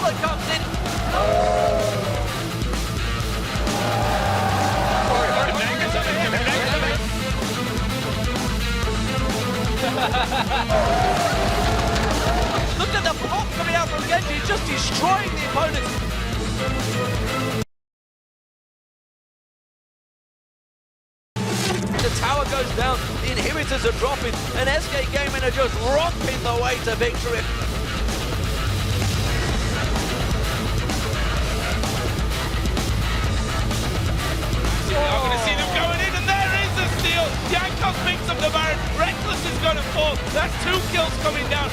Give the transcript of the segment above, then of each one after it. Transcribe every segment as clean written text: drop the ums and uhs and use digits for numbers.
Killer comes in. Look at the pop coming out from Genji, just destroying the opponents. The tower goes down, the inhibitors are dropping, and SK Gaming are just romping the way to victory. I'm going to see them going in, and there is the steal. Yankov picks up the Baron. Reckless is going to fall. That's 2 kills coming down.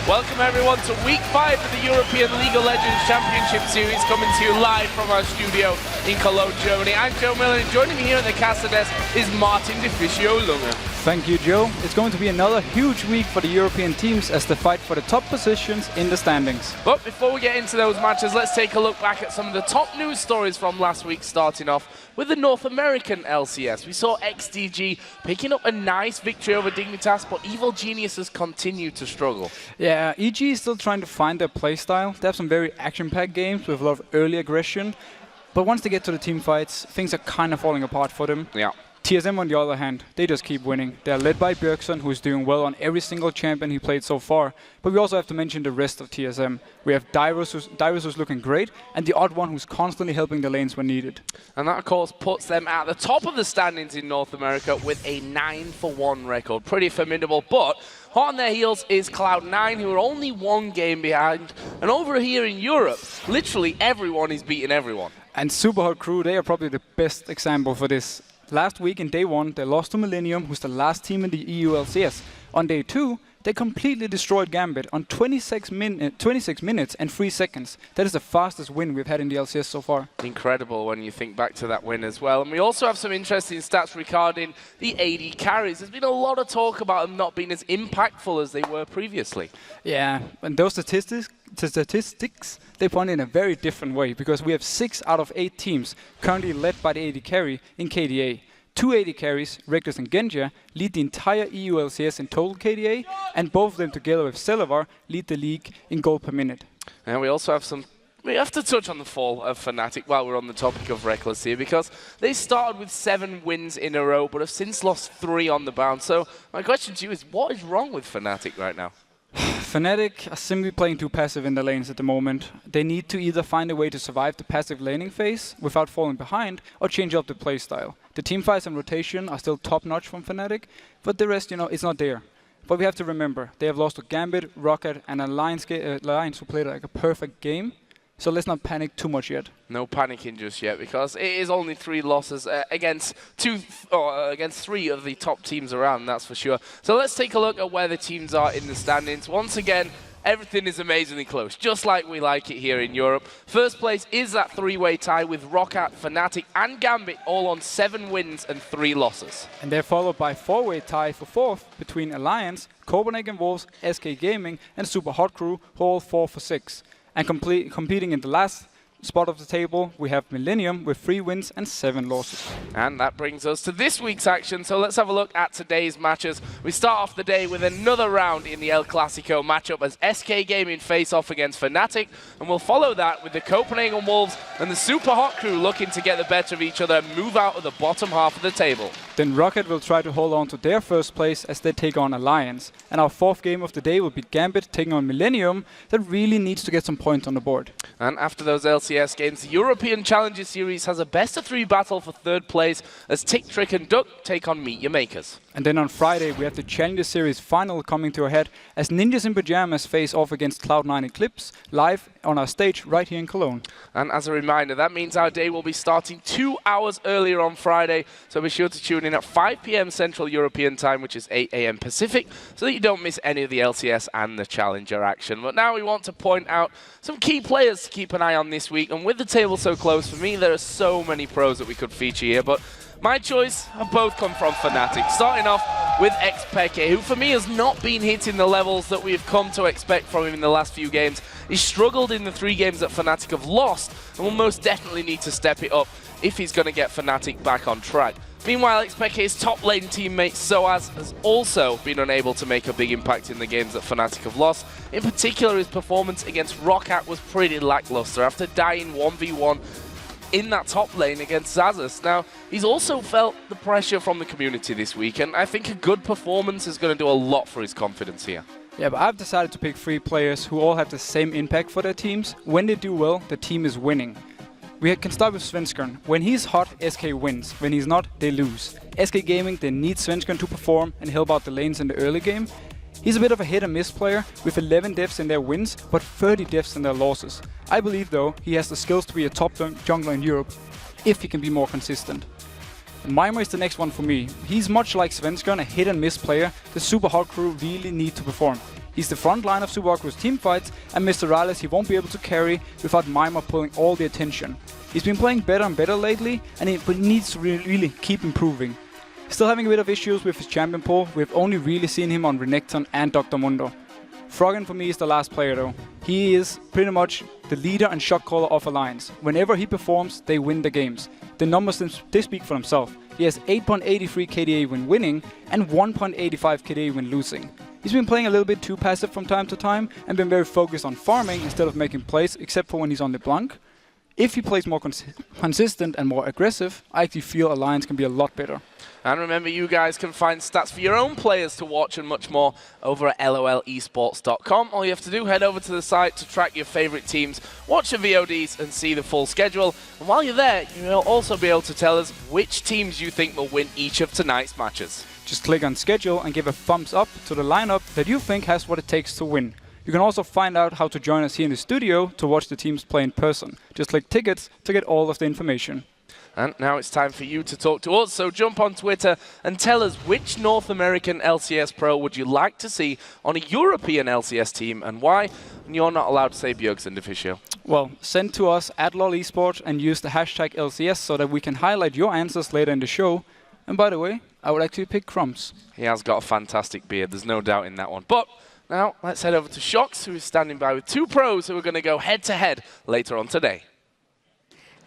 Welcome everyone to week 5 of the European League of Legends Championship Series, coming to you live from our studio in Cologne, Germany. I'm Joe Miller, and joining me here at the caster desk is Martin de Preshow Lunge. Thank you, Joe. It's going to be another huge week for the European teams as they fight for the top positions in the standings. But before we get into those matches, let's take a look back at some of the top news stories from last week, starting off with the North American LCS. We saw XDG picking up a nice victory over Dignitas, but Evil Geniuses continue to struggle. Yeah, EG is still trying to find their playstyle. They have some very action-packed games with a lot of early aggression, but once they get to the team fights, things are kind of falling apart for them. Yeah. TSM, on the other hand, they just keep winning. They're led by Bjergsen, who's doing well on every single champion he played so far. But we also have to mention the rest of TSM. We have Dyrus who's looking great, and the odd one who's constantly helping the lanes when needed. And that, of course, puts them at the top of the standings in North America with a 9-for-1 record. Pretty formidable, but hot on their heels is Cloud9, who are only 1 game behind. And over here in Europe, literally everyone is beating everyone. And Super Hot Crew, they are probably the best example for this. Last week in day 1, they lost to Millennium, who's the last team in the EU LCS. On day 2, they completely destroyed Gambit on 26 minutes and 3 seconds. That is the fastest win we've had in the LCS so far. Incredible when you think back to that win as well. And we also have some interesting stats regarding the AD carries. There's been a lot of talk about them not being as impactful as they were previously. Yeah, and those statistics, they point in a very different way, because we have 6 out of 8 teams currently led by the AD carry in KDA. 2 AD carries, Reckless and Genja, lead the entire EU LCS in total KDA, and both of them together with Celavar lead the league in gold per minute. And we also have we have to touch on the fall of Fnatic while we're on the topic of Reckless here, because they started with 7 wins in a row, but have since lost 3 on the bounce. So my question to you is, what is wrong with Fnatic right now? Fnatic are simply playing too passive in the lanes at the moment. They need to either find a way to survive the passive laning phase without falling behind, or change up the playstyle. The team fights and rotation are still top-notch from Fnatic, but the rest, it's not there. But we have to remember, they have lost to Gambit, Rocket, and Alliance who played like a perfect game. So let's not panic too much yet. No panicking just yet, because it is only 3 losses against 3 of the top teams around, that's for sure. So let's take a look at where the teams are in the standings. Once again, everything is amazingly close, just like we like it here in Europe. First place is that 3-way tie with Rocket, Fnatic, and Gambit all on 7 wins and 3 losses. And they're followed by 4-way tie for 4th between Alliance, Copenhagen Wolves, SK Gaming, and Super Hot Crew, who are all 4 for 6. And competing in the last spot of the table, we have Millennium with 3 wins and 7 losses. And that brings us to this week's action, so let's have a look at today's matches. We start off the day with another round in the El Clasico matchup as SK Gaming face off against Fnatic, and we'll follow that with the Copenhagen Wolves and the Super Hot Crew looking to get the better of each other and move out of the bottom half of the table. Then Rocket will try to hold on to their first place as they take on Alliance. And our 4th game of the day will be Gambit taking on Millennium, that really needs to get some points on the board. And after those LCS games, the European Challenger Series has a best-of-3 battle for 3rd place as Tick, Trick and Duck take on Meet Your Makers. And then on Friday, we have the Challenger Series final coming to a head as Ninjas in Pyjamas face off against Cloud9 Eclipse, live on our stage right here in Cologne. And as a reminder, that means our day will be starting 2 hours earlier on Friday, so be sure to tune in at 5 p.m. Central European Time, which is 8 a.m. Pacific, so that you don't miss any of the LCS and the Challenger action. But now we want to point out some key players to keep an eye on this week, and with the table so close, for me, there are so many pros that we could feature here, but my choice have both come from Fnatic. Starting off with Xpeke, who for me has not been hitting the levels that we've come to expect from him in the last few games. He's struggled in the 3 games that Fnatic have lost, and will most definitely need to step it up if he's going to get Fnatic back on track. Meanwhile, Xpeke's top lane teammate Soaz has also been unable to make a big impact in the games that Fnatic have lost. In particular, his performance against Roccat was pretty lackluster after dying 1v1 in that top lane against Xaxus. Now, he's also felt the pressure from the community this week, and I think a good performance is going to do a lot for his confidence here. Yeah, but I've decided to pick 3 players who all have the same impact for their teams. When they do well, the team is winning. We can start with Svenskeren. When he's hot, SK wins. When he's not, they lose. SK Gaming, they need Svenskeren to perform and help out the lanes in the early game. He's a bit of a hit and miss player, with 11 deaths in their wins, but 30 deaths in their losses. I believe, though, he has the skills to be a top jungler in Europe, if he can be more consistent. Meimer is the next one for me. He's much like Svenskeren, a hit and miss player. The Super Hot crew really need to perform. He's the front line of Super Hot crew's teamfights, and Mr. Rales he won't be able to carry without Meimer pulling all the attention. He's been playing better and better lately, but he needs to really keep improving. Still having a bit of issues with his champion pool. We've only really seen him on Renekton and Dr. Mundo. Froggen for me is the last player though. He is pretty much the leader and shot caller of Alliance. Whenever he performs, they win the games. The numbers, they speak for themselves. He has 8.83 KDA when winning and 1.85 KDA when losing. He's been playing a little bit too passive from time to time and been very focused on farming instead of making plays, except for when he's on LeBlanc. If he plays more consistent and more aggressive, I actually feel Alliance can be a lot better. And remember, you guys can find stats for your own players to watch and much more over at lolesports.com. All you have to do, head over to the site to track your favorite teams, watch your VODs and see the full schedule. And while you're there, you'll also be able to tell us which teams you think will win each of tonight's matches. Just click on schedule and give a thumbs up to the lineup that you think has what it takes to win. You can also find out how to join us here in the studio to watch the teams play in person. Just click tickets to get all of the information. And now it's time for you to talk to us, so jump on Twitter and tell us which North American LCS pro would you like to see on a European LCS team and why? And you're not allowed to say Björksund official. Well, send to us at LOLesports and use the hashtag LCS so that we can highlight your answers later in the show. And by the way, I would actually pick Crumbs. He has got a fantastic beard, there's no doubt in that one. But now let's head over to Shox, who is standing by with 2 pros who are going to go head-to-head later on today.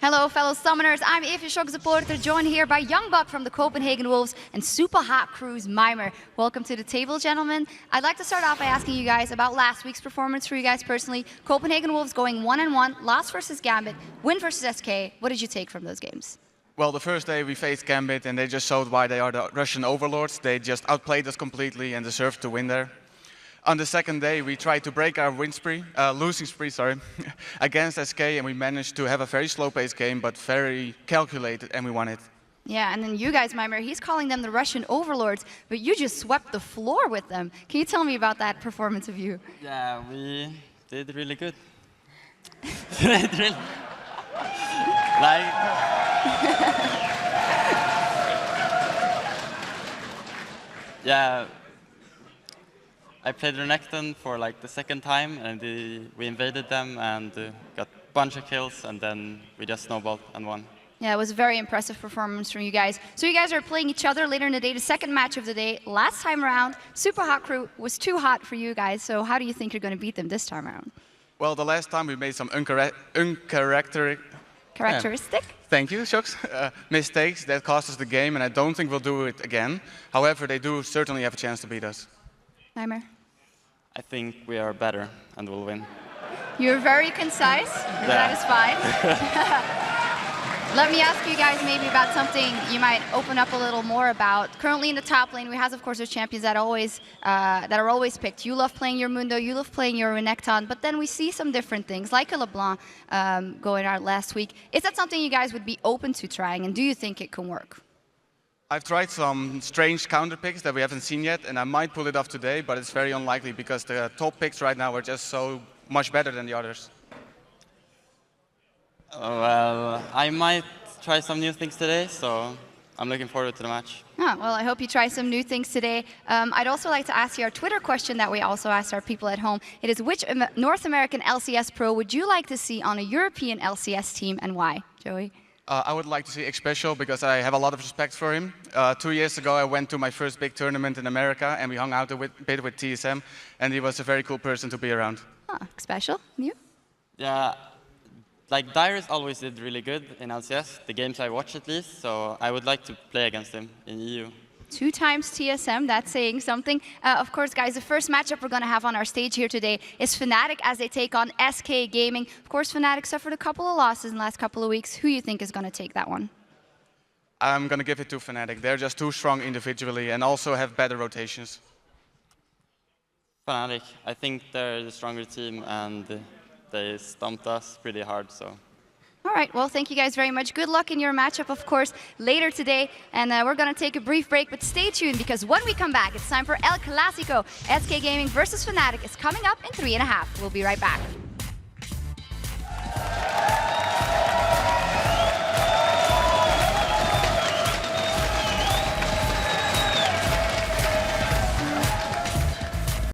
Hello, fellow summoners. I'm Evie Shock supporter, joined here by Young Buck from the Copenhagen Wolves and Super Hot Crew's Meimer. Welcome to the table, gentlemen. I'd like to start off by asking you guys about last week's performance for you guys personally. Copenhagen Wolves going 1-1, loss versus Gambit, win versus SK. What did you take from those games? Well, the first day we faced Gambit and they just showed why they are the Russian overlords. They just outplayed us completely and deserved to win there. On the second day, we tried to break our losing spree, against SK, and we managed to have a very slow-paced game, but very calculated, and we won it. Yeah, and then you guys, Meimer, he's calling them the Russian overlords, but you just swept the floor with them. Can you tell me about that performance of you? Yeah, we did really good. Yeah. I played Renekton for like the second time, and we invaded them and got a bunch of kills, and then we just snowballed and won. Yeah, it was a very impressive performance from you guys. So you guys are playing each other later in the day, the second match of the day. Last time around, Super Hot Crew was too hot for you guys, so how do you think you're going to beat them this time around? Well, the last time we made some uncharacteristic thank you, Shox. Mistakes that cost us the game, and I don't think we'll do it again. However, they do certainly have a chance to beat us. Meimer? I think we are better and we'll win. You're very concise. Yeah. That is fine. Let me ask you guys maybe about something you might open up a little more about. Currently in the top lane, we have, of course, our champions that are always picked. You love playing your Mundo, you love playing your Renekton, but then we see some different things, like a LeBlanc going out last week. Is that something you guys would be open to trying, and do you think it can work? I've tried some strange counter picks that we haven't seen yet, and I might pull it off today, but it's very unlikely because the top picks right now are just so much better than the others. Well, I might try some new things today, so I'm looking forward to the match. Oh, well, I hope you try some new things today. I'd also like to ask you our Twitter question that we also asked our people at home. It is, which North American LCS pro would you like to see on a European LCS team, and why? Joey? I would like to see Preshow because I have a lot of respect for him. 2 years ago, I went to my first big tournament in America, and we hung out a bit with TSM, and he was a very cool person to be around. Special, you? Yeah, like Dyrus always did really good in LCS, the games I watched at least, so I would like to play against him in EU. 2 times TSM, that's saying something. Of course, guys, the first matchup we're going to have on our stage here today is Fnatic as they take on SK Gaming. Of course, Fnatic suffered a couple of losses in the last couple of weeks. Who do you think is going to take that one? I'm going to give it to Fnatic. They're just too strong individually and also have better rotations. Fnatic, I think they're the stronger team and they stumped us pretty hard, so. All right, well, thank you guys very much. Good luck in your matchup, of course, later today. And we're going to take a brief break, but stay tuned because when we come back, it's time for El Clásico. SK Gaming versus Fnatic is coming up in 3.5. We'll be right back.